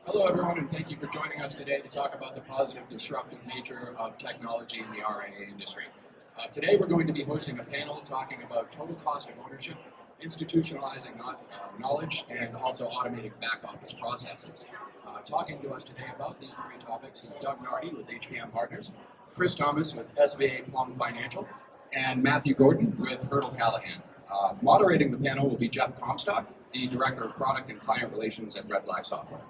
Hello, everyone, and thank you for joining us today to talk about the positive, disruptive nature of technology in the RIA industry. Today, we're going to be hosting a panel talking about total cost of ownership, institutionalizing knowledge, and also automating back-office processes. Talking to us today about these three topics is Doug Nardi with HPM Partners, Chris Thomas with SVA Plumb Financial, and Matthew Gordon with Hirtle Callaghan. Moderating the panel will be Jeff Comstock, the Director of Product and Client Relations at RedBlack Software.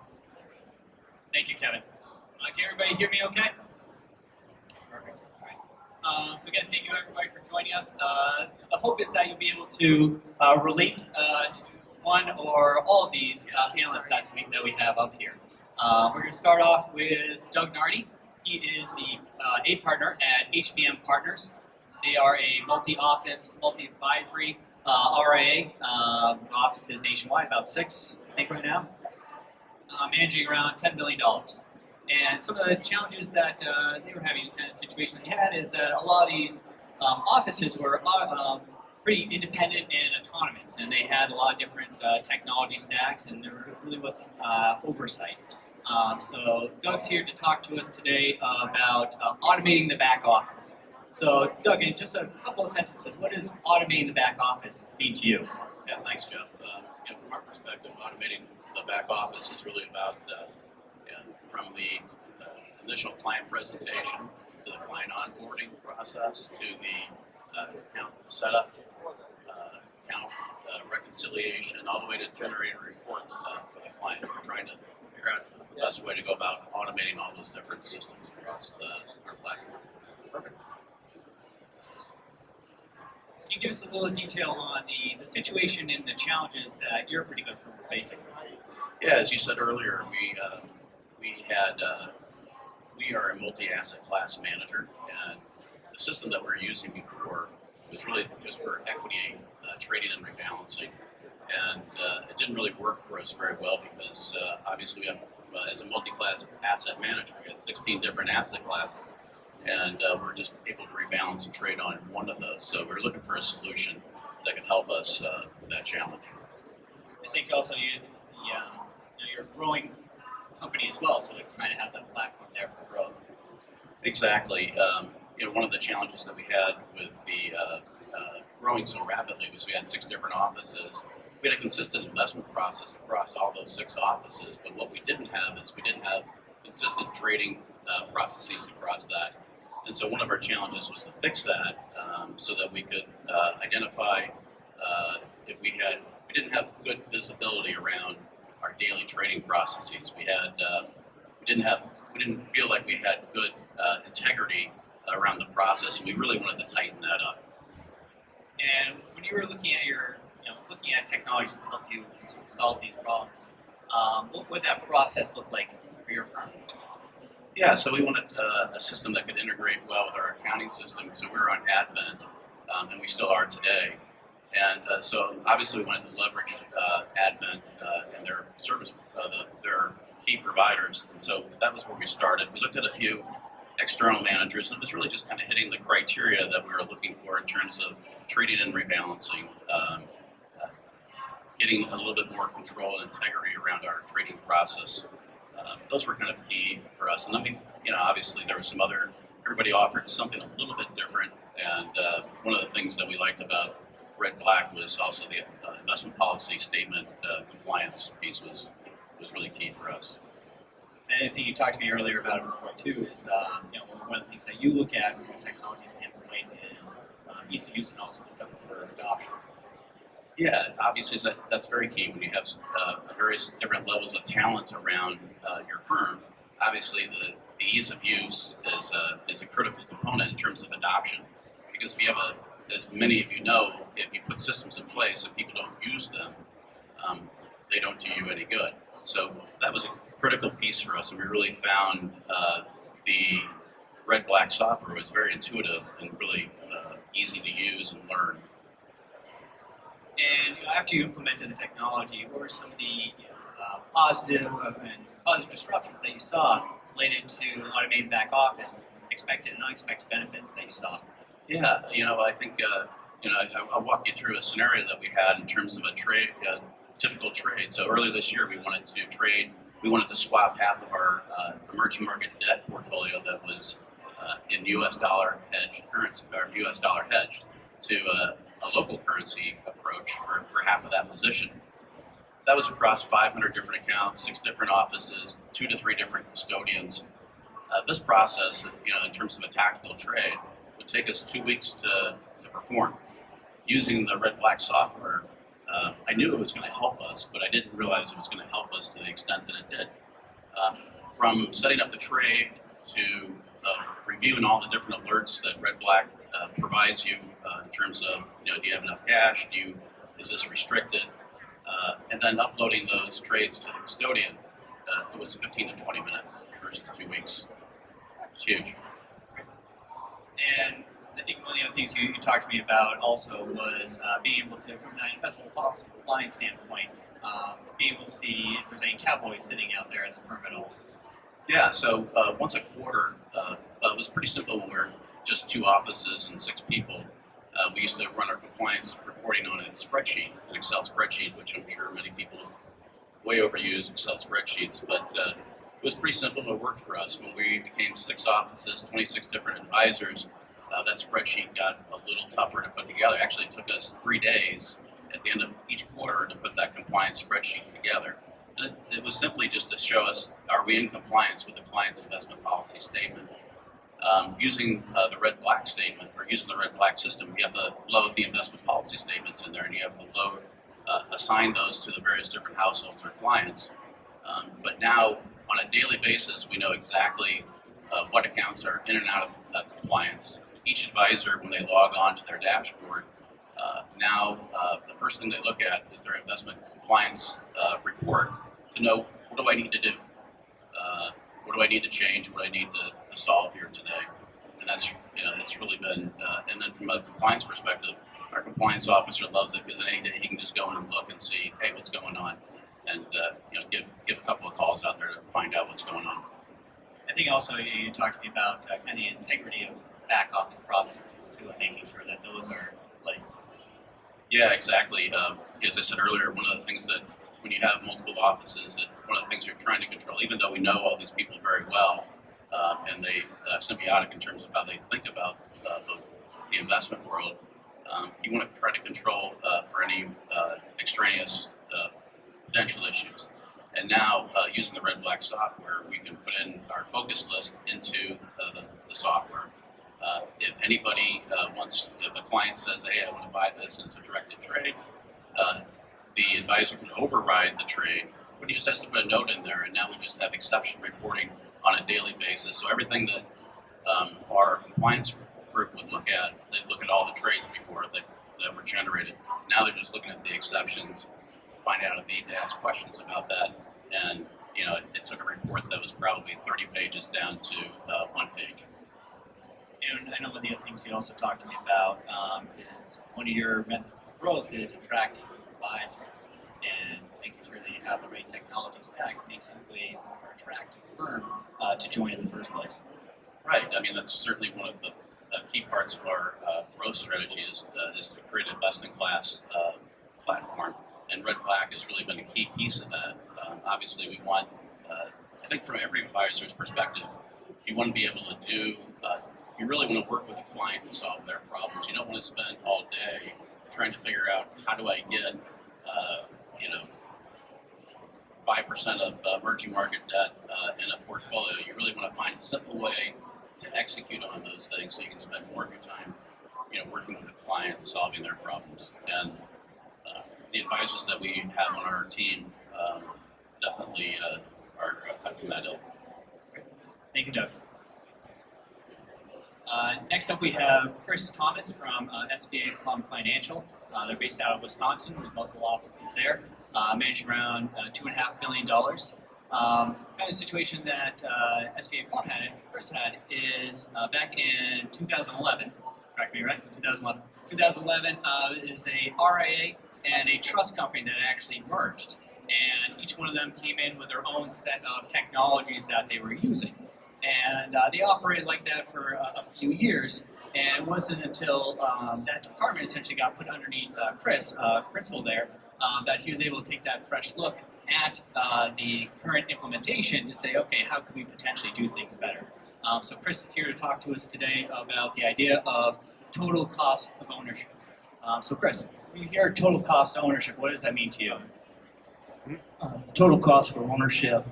Thank you, Kevin. Can everybody hear me okay? Perfect. All right. So again, thank you everybody for joining us. The hope is that you'll be able to relate to one or all of these panelists that we have up here. We're going to start off with Doug Nardi. He is the A partner at HPM Partners. They are a multi-office, multi-advisory RIA. Offices nationwide, about 6, I think, right now. Managing around $10 billion. And some of the challenges that they were having, the kind of situation they had, is that a lot of these offices were pretty independent and autonomous, and they had a lot of different technology stacks, and there really wasn't oversight. So Doug's here to talk to us today about automating the back office. So Doug, in just a couple of sentences, what does automating the back office mean to you? Yeah, thanks, Jeff. From our perspective, automating the back office is really about from the initial client presentation to the client onboarding process to the account setup, account reconciliation, all the way to generating a report for the client. We're trying to figure out the best way to go about automating all those different systems across our platform. Perfect. Can you give us a little detail on the situation and the challenges that you're particularly facing? Yeah, as you said earlier, we are a multi-asset class manager, and the system that we were using before was really just for equity trading and rebalancing, and it didn't really work for us very well because obviously we have, as a multi-class asset manager, we had 16 different asset classes, and we're just able to rebalance and trade on one of those. So we're looking for a solution that can help us with that challenge. I think also you're a growing company as well, so to kind of have that platform there for growth. Exactly. One of the challenges that we had with the growing so rapidly was we had 6 different offices. We had a consistent investment process across all those 6 offices, but what we didn't have is we didn't have consistent trading processes across that. And so one of our challenges was to fix that so that we could identify if we didn't have good visibility around our daily trading processes. We didn't feel like we had good integrity around the process, and we really wanted to tighten that up. And when you were looking at technologies to help you solve these problems, what would that process look like for your firm? Yeah, so we wanted a system that could integrate well with our accounting system. So we were on Advent, and we still are today. And so obviously we wanted to leverage Advent and their service, their key providers. And so that was where we started. We looked at a few external managers, and it was really just kind of hitting the criteria that we were looking for in terms of trading and rebalancing, getting a little bit more control and integrity around our trading process. Those were kind of key for us. And then obviously there was some other, everybody offered something a little bit different. And one of the things that we liked about RedBlack was also the investment policy statement compliance piece was really key for us. And I think you talked to me earlier about it before too, is one of the things that you look at from a technology standpoint is ease of use and also for adoption. Yeah, obviously that's very key when you have various different levels of talent around your firm. Obviously, the ease of use is a critical component in terms of adoption, because if you have as many of you know, if you put systems in place and people don't use them, they don't do you any good. So that was a critical piece for us, and we really found the RedBlack software was very intuitive and really easy to use and learn. And after you implemented the technology, what were some of the positive disruptions that you saw related to automated back office, expected and unexpected benefits that you saw? Yeah, I think I'll walk you through a scenario that we had in terms of a trade, typical trade. So earlier this year, we wanted to trade we wanted to swap half of our emerging market debt portfolio that was in U.S. dollar hedged currency, or U.S. dollar hedged, to a local currency approach for half of that position. That was across 500 different accounts, 6 different offices, 2 to 3 different custodians. This process, in terms of a tactical trade, would take us 2 weeks to perform. Using the RedBlack software, I knew it was going to help us, but I didn't realize it was going to help us to the extent that it did. From setting up the trade to reviewing all the different alerts that RedBlack provides you in terms of, do you have enough cash? Is this restricted? And then uploading those trades to the custodian, it was 15 to 20 minutes versus 2 weeks. It's huge. And I think one of the other things you talked to me about also was being able to, from that investment policy line standpoint, be able to see if there's any cowboys sitting out there in the firm at all. Yeah, so once a quarter, it was pretty simple when we were just 2 offices and 6 people. We used to run our compliance reporting on a spreadsheet, an Excel spreadsheet, which I'm sure many people way overuse Excel spreadsheets, but it was pretty simple and it worked for us. When we became 6 offices, 26 different advisors, that spreadsheet got a little tougher to put together. Actually, it took us 3 days at the end of each quarter to put that compliance spreadsheet together. And it was simply just to show us, are we in compliance with the client's investment policy statement? Using the RedBlack statement, or using the RedBlack system, you have to load the investment policy statements in there, and you have to load, assign those to the various different households or clients. But now, on a daily basis, we know exactly what accounts are in and out of compliance. Each advisor, when they log on to their dashboard, now the first thing they look at is their investment compliance report to know, what do I need to do? What do I need to change? What do I need to solve here today? And that's, it's really been, and then from a compliance perspective, our compliance officer loves it because any day he can just go in and look and see, hey, what's going on? And, give a couple of calls out there to find out what's going on. I think also you talked to me about kind of the integrity of back office processes too, and making sure that those are in place. Yeah, exactly. As I said earlier, one of the things that when you have multiple offices, that one of the things you're trying to control, even though we know all these people very well, and they symbiotic in terms of how they think about the investment world, you want to try to control for any extraneous potential issues. And now, using the RedBlack software, we can put in our focus list into the software. If anybody if a client says, hey, I want to buy this and it's a directed trade, the advisor can override the trade, but he just has to put a note in there, and now we just have exception reporting on a daily basis. So everything that our compliance group would look at, they'd look at all the trades before that were generated. Now they're just looking at the exceptions, find out if they need to ask questions about that. And it took a report that was probably 30 pages down to 1 page. And I know one of the other things you also talked to me about is one of your methods for growth is attracting advisors and making sure that you have the right technology stack makes it a way more attractive firm to join in the first place. Right. I mean, that's certainly one of the key parts of our growth strategy is to create a best-in-class platform. And RedBlack has really been a key piece of that. Obviously, we want, I think from every advisor's perspective, you want to be able to do, you really want to work with a client and solve their problems. You don't want to spend all day trying to figure out how do I get, 5% of emerging market debt in a portfolio. You really want to find a simple way to execute on those things so you can spend more of your time, working with a client and solving their problems. And the advisors that we have on our team definitely are cut from that ilk. Thank you, Doug. Next up, we have Chris Thomas from SVA Plumb Financial. They're based out of Wisconsin with multiple offices there, managing around $2.5 million. Kind of situation that SVA Plumb had, Chris had, is back in 2011. Correct me, right? 2011. 2011 is a RIA and a trust company that actually merged, and each one of them came in with their own set of technologies that they were using. And they operated like that for a few years, and it wasn't until that department essentially got put underneath Chris, principal there, that he was able to take that fresh look at the current implementation to say, okay, how can we potentially do things better? So Chris is here to talk to us today about the idea of total cost of ownership. So Chris, when you hear total cost of ownership, what does that mean to you? Total cost for ownership,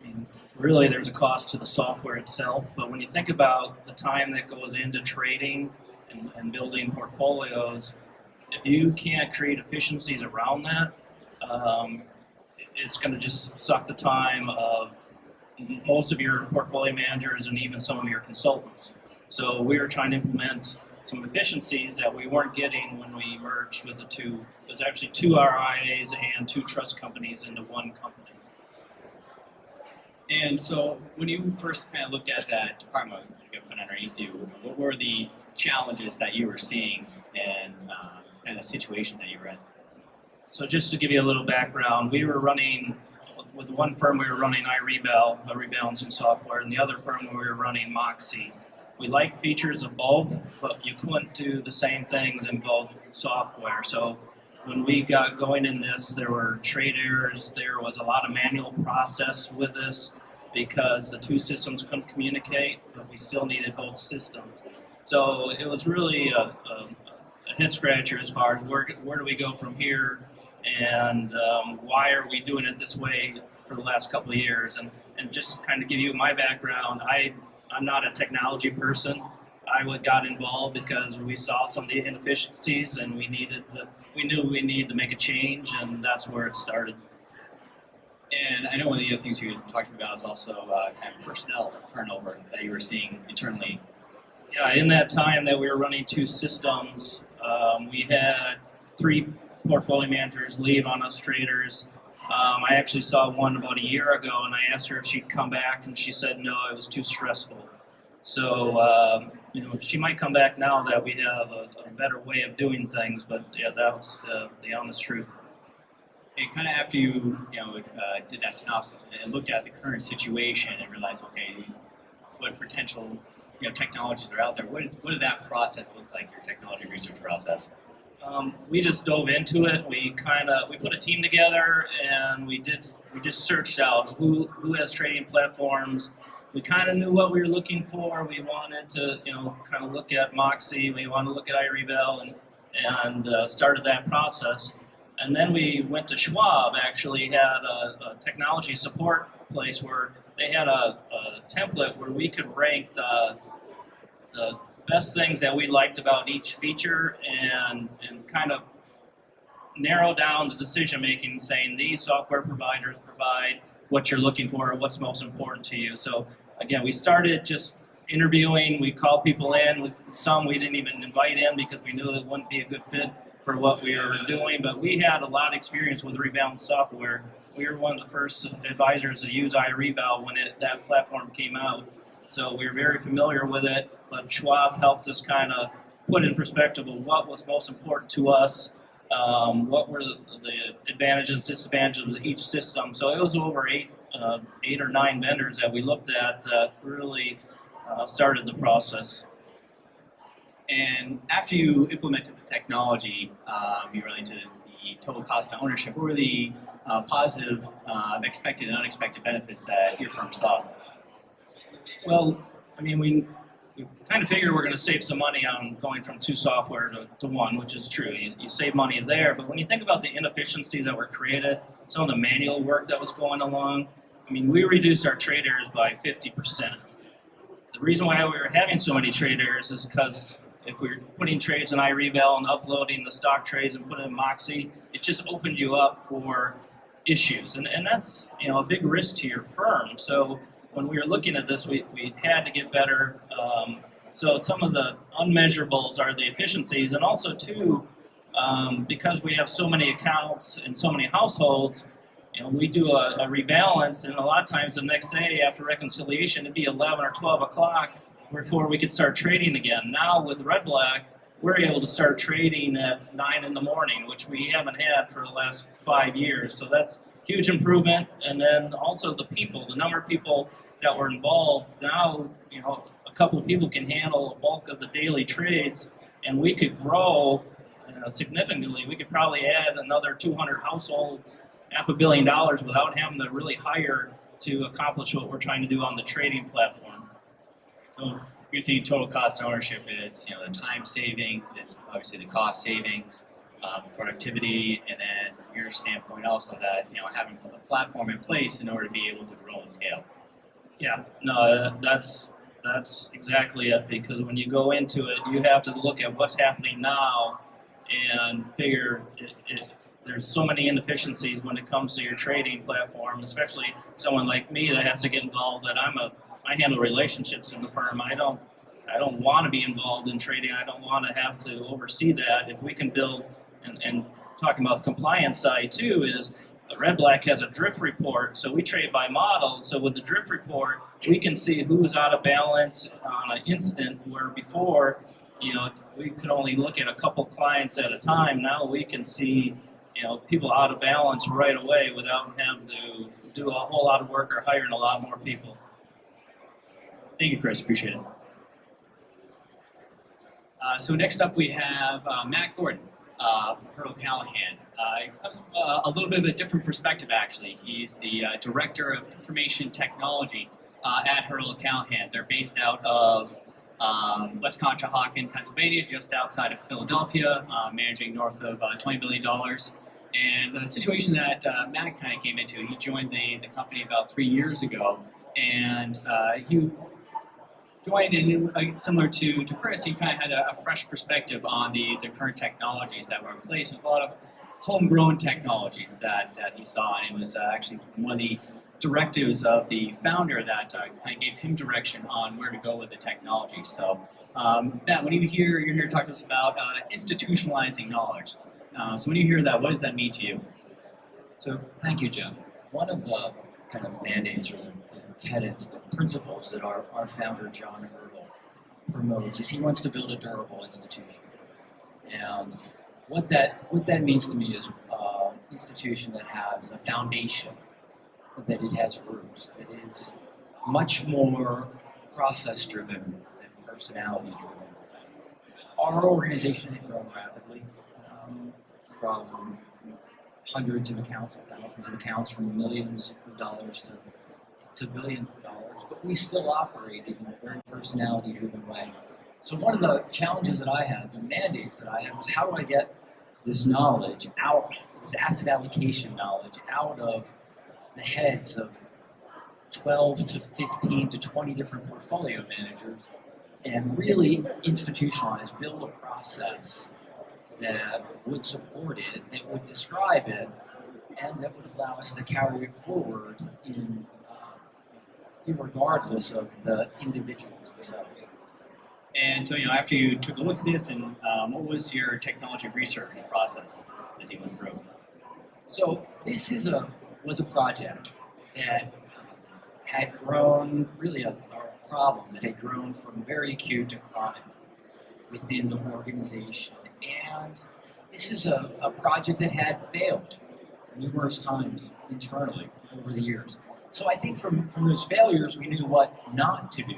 I mean, really there's a cost to the software itself, but when you think about the time that goes into trading and building portfolios, if you can't create efficiencies around that, it's going to just suck the time of most of your portfolio managers and even some of your consultants. So we were trying to implement some efficiencies that we weren't getting when we merged with the two. There's actually 2 RIAs and 2 trust companies into one company. And so when you first kind of looked at that department you put underneath you, what were the challenges that you were seeing and kind of the situation that you were in? So just to give you a little background, we were running, with one firm we were running iRebal, a rebalancing software, and the other firm we were running Moxie. We liked features of both, but you couldn't do the same things in both software. So when we got going in this, there were trade errors, there was a lot of manual process with this because the 2 systems couldn't communicate, but we still needed both systems. So it was really a head scratcher as far as where do we go from here, and why are we doing it this way for the last couple of years. And just kind of give you my background, I'm not a technology person. I got involved because we saw some of the inefficiencies and we knew we needed to make a change, and that's where it started. And I know one of the other things you talked about is also kind of personnel turnover that you were seeing internally. Yeah, in that time that we were running 2 systems, we had 3 portfolio managers leave on us traders. I actually saw one about a year ago, and I asked her if she'd come back, and she said no, it was too stressful. So, she might come back now that we have a better way of doing things, but yeah, that's the honest truth. And kind of after you did that synopsis and looked at the current situation and realized, okay, what potential technologies are out there, what did that process look like, your technology research process? We just dove into it. We put a team together and we just searched out who has trading platforms. We kind of knew what we were looking for. We wanted to kind of look at Moxie. We wanted to look at iRebal and started that process. And then we went to Schwab. Actually had a technology support place where they had a template where we could rank the best things that we liked about each feature and kind of narrow down the decision making, saying these software providers provide what you're looking for, what's most important to you. So again, we started just interviewing. We called people in. With some we didn't even invite in because we knew it wouldn't be a good fit for what we were doing, but we had a lot of experience with rebalance software. We were one of the first advisors to use iRebal when that platform came out. So we were very familiar with it, but Schwab helped us kind of put in perspective of what was most important to us, what were the advantages, disadvantages of each system. So it was over 8 or 9 vendors that we looked at that really started the process. And after you implemented the technology, you related to the total cost of ownership, what were the positive, expected and unexpected benefits that your firm saw? Well, I mean, we kind of figured we're going to save some money on going from 2 software to 1, which is true. You save money there, but when you think about the inefficiencies that were created, some of the manual work that was going along, I mean, we reduced our trade errors by 50%. The reason why we were having so many trade errors is because if we're putting trades in iRebal and uploading the stock trades and putting in Moxie, it just opened you up for issues. And that's a big risk to your firm. So when we were looking at this, we had to get better. So some of the unmeasurables are the efficiencies, and also too, because we have so many accounts and so many households, we do a rebalance, and a lot of times the next day after reconciliation, it'd be 11 or 12 o'clock before we could start trading again. Now with RedBlack, we're able to start trading at 9 in the morning, which we haven't had for the last 5 years. So that's huge improvement. And then also the people, the number of people that were involved. Now, a couple of people can handle a bulk of the daily trades, and we could grow significantly. We could probably add another 200 households $500 million without having to really hire to accomplish what we're trying to do on the trading platform. So you're thinking total cost of ownership is, the time savings, it's obviously the cost savings, productivity, and then from your standpoint also that, having a platform in place in order to be able to grow and scale. Yeah, no, that's exactly it, because when you go into it, you have to look at what's happening now and figure there's so many inefficiencies when it comes to your trading platform, especially someone like me that has to get involved. I handle relationships in the firm. I don't want to be involved in trading. I don't want to have to oversee that. If we can build, and talking about the compliance side too, is RedBlack has a drift report, so we trade by models. So with the drift report, we can see who's out of balance on an instant, where before, we could only look at a couple clients at a time. Now we can see, people out of balance right away without having to do a whole lot of work or hiring a lot more people. Thank you, Chris. Appreciate it. So next up we have Matt Gordon from Hirtle Callaghan. He comes from a little bit of a different perspective, actually. He's the Director of Information Technology at Hirtle Callaghan. They're based out of West Conshohocken, Pennsylvania, just outside of Philadelphia, managing north of $20 billion. And the situation that Matt kind of came into, he joined the company about 3 years ago, and he joined in, similar to Chris, he kind of had a fresh perspective on the current technologies that were in place. There's a lot of homegrown technologies that he saw, and it was actually one of the directives of the founder that kind of gave him direction on where to go with the technology. So, Matt, when you're here to talk to us about institutionalizing knowledge. So when you hear that, what does that mean to you? So thank you, Jeff. One of the kind of mandates or the tenets, the principles that our founder, John Hirtle, promotes is he wants to build a durable institution. And what that means to me is an institution that has a foundation, that it has roots, that is much more process-driven than personality-driven. Our organization had grown rapidly from hundreds of accounts, thousands of accounts, from millions of dollars to billions of dollars, but we still operated in a very personality-driven way. So one of the challenges that I had, the mandates that I had, was how do I get this knowledge out, this asset allocation knowledge, out of the heads of 12 to 15 to 20 different portfolio managers, and really institutionalize, build a process that would support it, that would describe it, and that would allow us to carry it forward in regardless of the individuals themselves. And so, after you took a look at this, and what was your technology research process as you went through? So this was a project that had grown, really a problem that had grown from very acute to chronic within the organization. And this is a project that had failed numerous times internally over the years. So I think from those failures, we knew what not to do.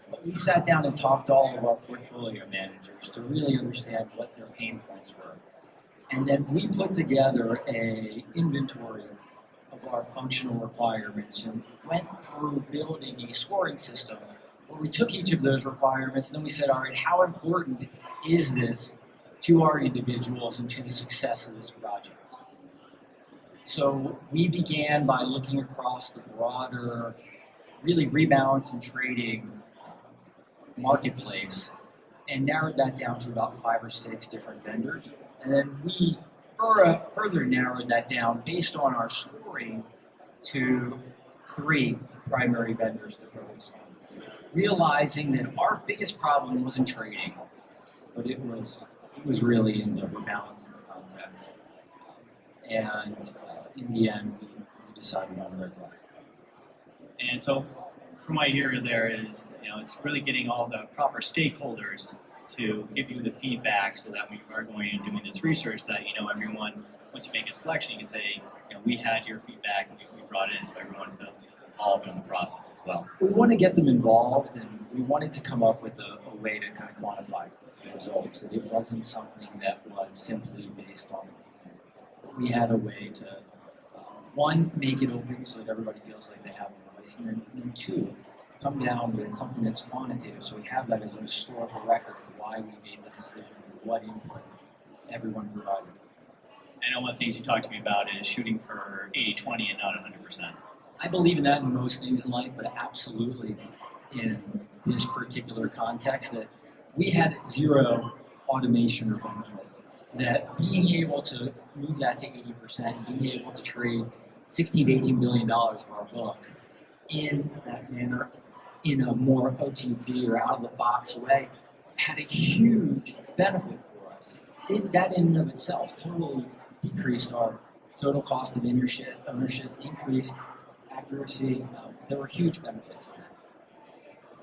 But we sat down and talked to all of our portfolio managers to really understand what their pain points were. And then we put together an inventory of our functional requirements and went through building a scoring system where we took each of those requirements and then we said, all right, how important is this to our individuals and to the success of this project? So we began by looking across the broader, really rebalance and trading marketplace and narrowed that down to about 5 or 6 different vendors. And then we further narrowed that down based on our scoring to 3 primary vendors to focus on. Realizing that our biggest problem wasn't trading, but it was really in the rebalancing context. And in the end, we decided on RedBlack. And so, from what I hear there is, it's really getting all the proper stakeholders to give you the feedback so that when you are going and doing this research that, everyone, once you make a selection, you can say, we had your feedback and we brought it in so everyone felt involved in the process as well. We want to get them involved, and we wanted to come up with a way to kind of quantify the results, that it wasn't something that was simply based on opinion. we had a way to, one, make it open so that everybody feels like they have a voice, and then two, come down with something that's quantitative, so we have that as a historical record of why we made the decision, what input everyone provided. I know one of the things you talked to me about is shooting for 80-20 and not 100%. I believe in that in most things in life, but absolutely in this particular context that we had zero automation or benefit. That being able to move that to 80%, being able to trade $16 to $18 billion of our book in that manner, in a more OTP or out of the box way, had a huge benefit for us. That in and of itself totally decreased our total cost of ownership, increased accuracy. There were huge benefits in that.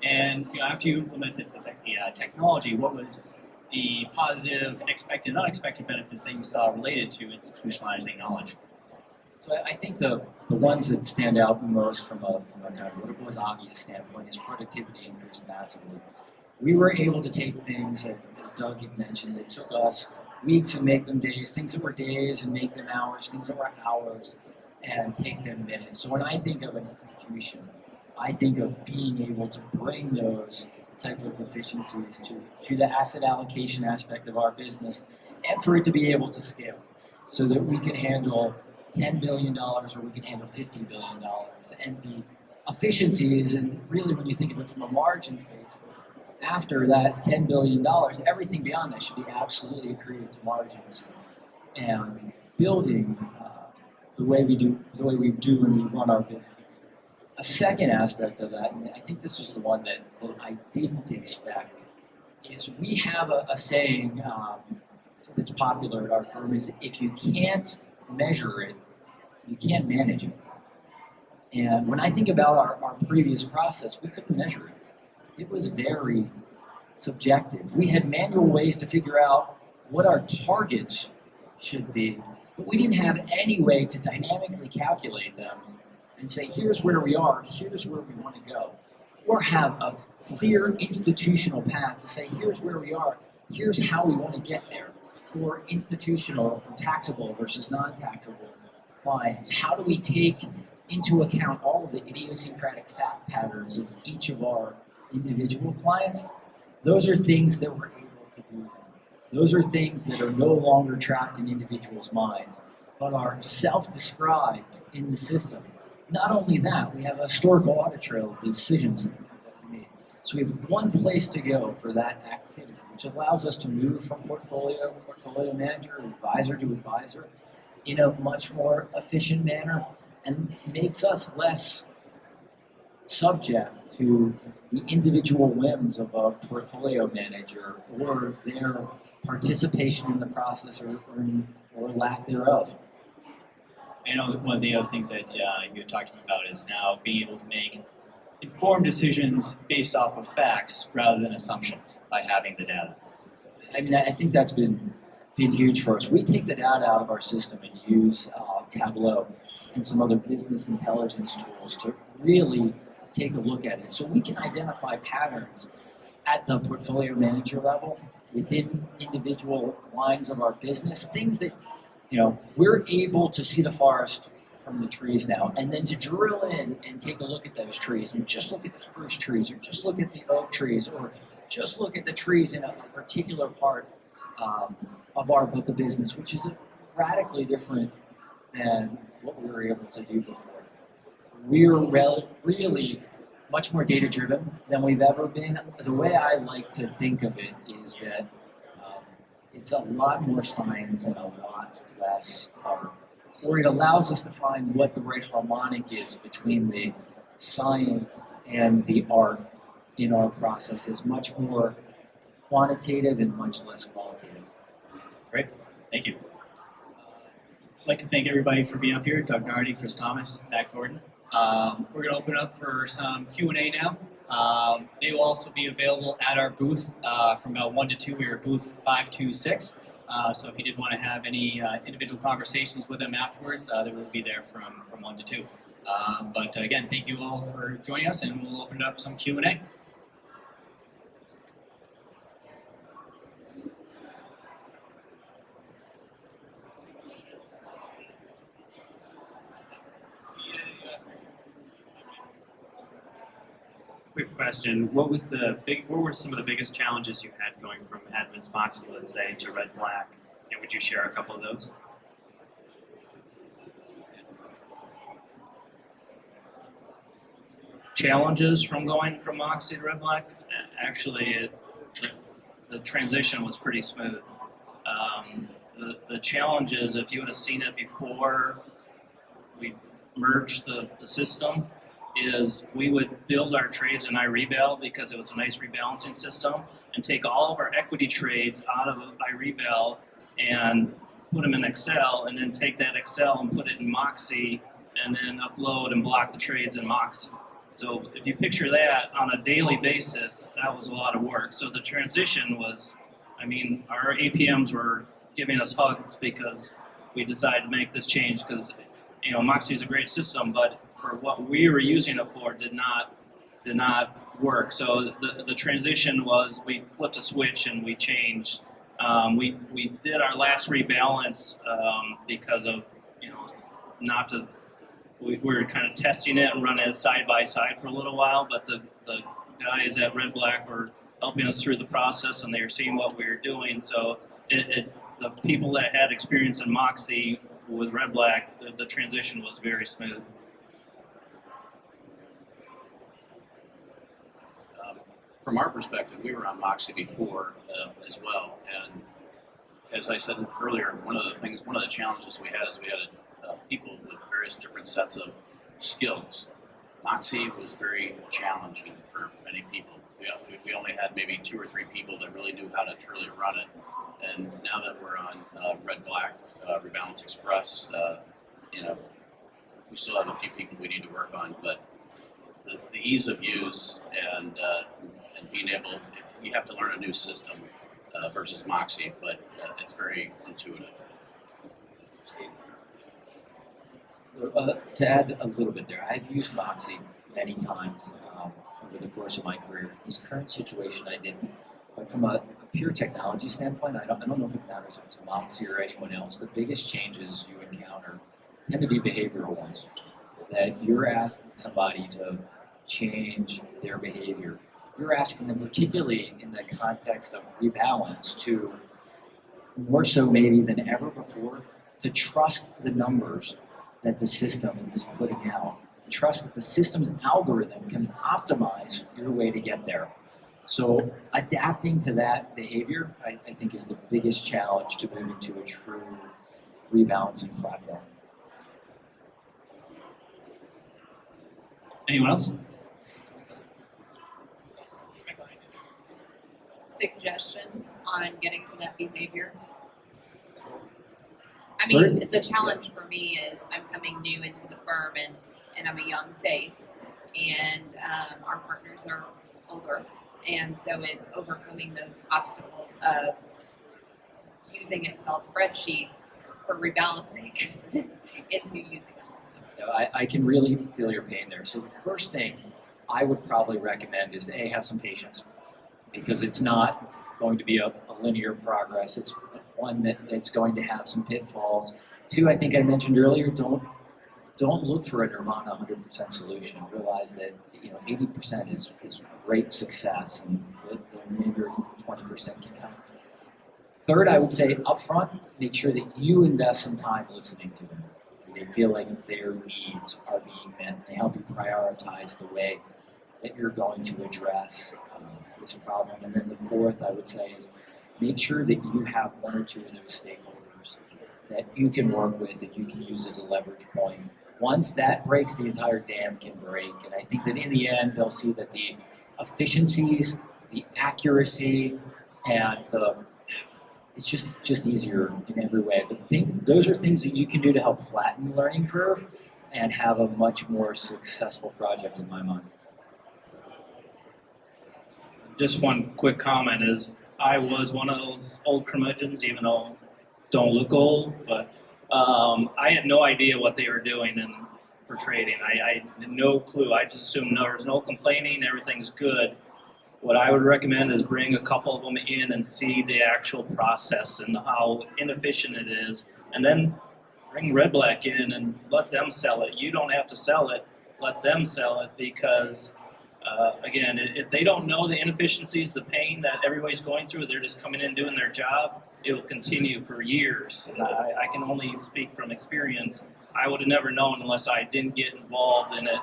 And after you implemented the technology, what was the positive, expected, and unexpected benefits that you saw related to institutionalizing knowledge? So I think the ones that stand out most from a kind of what it was obvious standpoint is productivity increased massively. We were able to take things, as Doug had mentioned, that took us weeks and make them days, things that were days and make them hours, things that were hours and take them minutes. So when I think of an institution, I think of being able to bring those type of efficiencies to the asset allocation aspect of our business and for it to be able to scale so that we can handle $10 billion or we can handle $50 billion. And the efficiencies, and really when you think of it from a margins basis, after that $10 billion, everything beyond that should be absolutely accretive to margins. And building the way we do when we run our business. A second aspect of that, and I think this was the one that I didn't expect, is we have a saying that's popular at our firm is if you can't measure it, you can't manage it. And when I think about our previous process, we couldn't measure it. It was very subjective. We had manual ways to figure out what our targets should be, but we didn't have any way to dynamically calculate them and say, here's where we are, here's where we want to go. Or have a clear institutional path to say, here's where we are, here's how we want to get there. For institutional, for taxable versus non-taxable clients, how do we take into account all of the idiosyncratic fact patterns of each of our individual clients? Those are things that we're able to do. Those are things that are no longer trapped in individuals' minds, but are self-described in the system. Not only that, we have a historical audit trail of decisions that we made. So we have one place to go for that activity, which allows us to move from portfolio manager, advisor to advisor in a much more efficient manner and makes us less subject to the individual whims of a portfolio manager or their participation in the process or lack thereof. I know that one of the other things that you talked to me about is now being able to make informed decisions based off of facts rather than assumptions by having the data. I mean, I think that's been huge for us. We take the data out of our system and use Tableau and some other business intelligence tools to really take a look at it. So we can identify patterns at the portfolio manager level within individual lines of our business, things that we're able to see the forest from the trees now, and then to drill in and take a look at those trees and just look at the spruce trees or just look at the oak trees or just look at the trees in a particular part of our book of business, which is radically different than what we were able to do before. We're really much more data-driven than we've ever been. The way I like to think of it is that it's a lot more science and a lot less art, or it allows us to find what the right harmonic is between the science and the art in our process is much more quantitative and much less qualitative. Great, thank you. I'd like to thank everybody for being up here, Doug Nardi, Chris Thomas, Matt Gordon. We're going to open up for some Q&A now. They will also be available at our booth from about 1 to 2. We are booth 526. So if you did want to have any individual conversations with them afterwards, they will be there from 1 to 2. But again, thank you all for joining us, and we'll open up some Q&A. quick question. What were some of the biggest challenges you had going from Advent's Moxie, let's say, to RedBlack? And would you share a couple of those? Challenges from going from Moxie to RedBlack? Actually, the transition was pretty smooth. The challenge is, if you would have seen it before we merged the system, is we would build our trades in iRebal because it was a nice rebalancing system, and take all of our equity trades out of iRebal and put them in Excel, and then take that Excel and put it in Moxie, and then upload and block the trades in Moxie. So if you picture that on a daily basis, that was a lot of work. So the transition was, I mean, our APMs were giving us hugs because we decided to make this change, because, you know, Moxie is a great system, but for what we were using it for did not work. So the transition was, we flipped a switch and we changed. We did our last rebalance because of, you know, we were kind of testing it and running it side by side for a little while, but the guys at RedBlack were helping us through the process, and they were seeing what we were doing. So the people that had experience in Moxie with RedBlack, the transition was very smooth. From our perspective, we were on Moxie before as well, and as I said earlier, one of the challenges we had is we had people with various different sets of skills. Moxie was very challenging for many people. We only had maybe 2 or 3 people that really knew how to truly run it, and now that we're on RedBlack, Rebalance Express, you know, we still have a few people we need to work on, but the ease of use and being able, you have to learn a new system versus Moxie, but it's very intuitive. So, to add a little bit there, I've used Moxie many times over the course of my career. This current situation I didn't, but from a pure technology standpoint, I don't know if it matters if it's Moxie or anyone else. The biggest changes you encounter tend to be behavioral ones, that you're asking somebody to change their behavior. You're asking them, particularly in the context of rebalance, to more so maybe than ever before, to trust the numbers that the system is putting out. Trust that the system's algorithm can optimize your way to get there. So adapting to that behavior, I think, is the biggest challenge to moving to a true rebalancing platform. Anyone else? Suggestions on getting to that behavior? I mean, the challenge for me is I'm coming new into the firm, and I'm a young face, and our partners are older, and so it's overcoming those obstacles of using Excel spreadsheets for rebalancing into using a system. I can really feel your pain there. So the first thing I would probably recommend is A, have some patience, because it's not going to be a linear progress. It's one that's going to have some pitfalls. 2, I think I mentioned earlier, don't look for a Nirvana 100% solution. Realize that 80% is great success, and the remainder 20% can come. 3rd, I would say upfront, make sure that you invest some time listening to them. They feel like their needs are being met. They help you prioritize the way that you're going to address this problem. And then the 4th, I would say, is make sure that you have 1 or 2 of those stakeholders that you can work with and you can use as a leverage point. Once that breaks, the entire dam can break. And I think that in the end, they'll see that the efficiencies, the accuracy, and it's just easier in every way. But those are things that you can do to help flatten the learning curve and have a much more successful project, in my mind. Just one quick comment is, I was one of those old curmudgeons, even though don't look old, but I had no idea what they were doing for trading. I had no clue. I just assumed there's no complaining, everything's good. What I would recommend is bring a couple of them in and see the actual process and how inefficient it is, and then bring RedBlack in and let them sell it. You don't have to sell it, let them sell it, because Again, if they don't know the inefficiencies, the pain that everybody's going through, they're just coming in doing their job, it will continue for years. And I can only speak from experience. I would have never known unless I didn't get involved in it.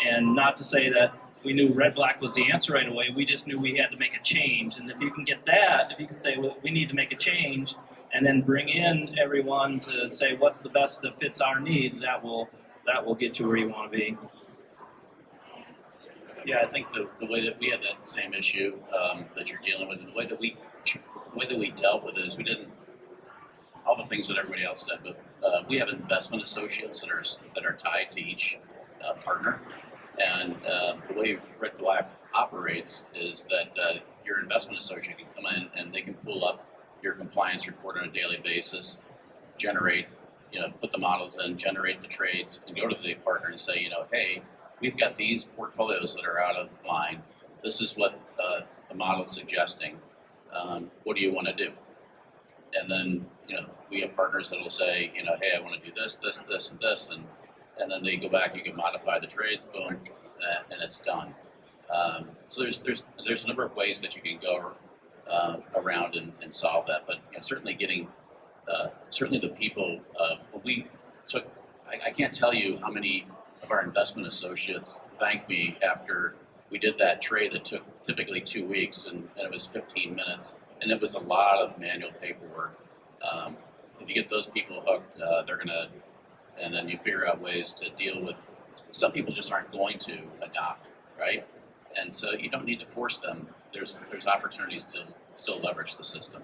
And not to say that we knew RedBlack was the answer right away, we just knew we had to make a change. And if you can get that, if you can say, well, we need to make a change, and then bring in everyone to say what's the best that fits our needs, that will get you where you want to be. Yeah, I think the way that we had that same issue that you're dealing with, and the way that we dealt with it is we didn't all the things that everybody else said, but we have investment associates that are tied to each partner, and the way RedBlack operates is that your investment associate can come in and they can pull up your compliance report on a daily basis, generate, put the models in, generate the trades, and go to the partner and say, hey, we've got these portfolios that are out of line. This is what the model's suggesting. What do you want to do? And then, we have partners that will say, hey, I want to do this, this, this, and this, and then they go back. You can modify the trades, boom, and it's done. So there's a number of ways that you can go around and solve that. But certainly getting certainly the people. When we took, I can't tell you how many of our investment associates thanked me after we did that trade that took typically 2 weeks, and it was 15 minutes, and it was a lot of manual paperwork. If you get those people hooked, they're gonna, and then you figure out ways to deal with. Some people just aren't going to adopt, right? And so you don't need to force them. There's opportunities to still leverage the system.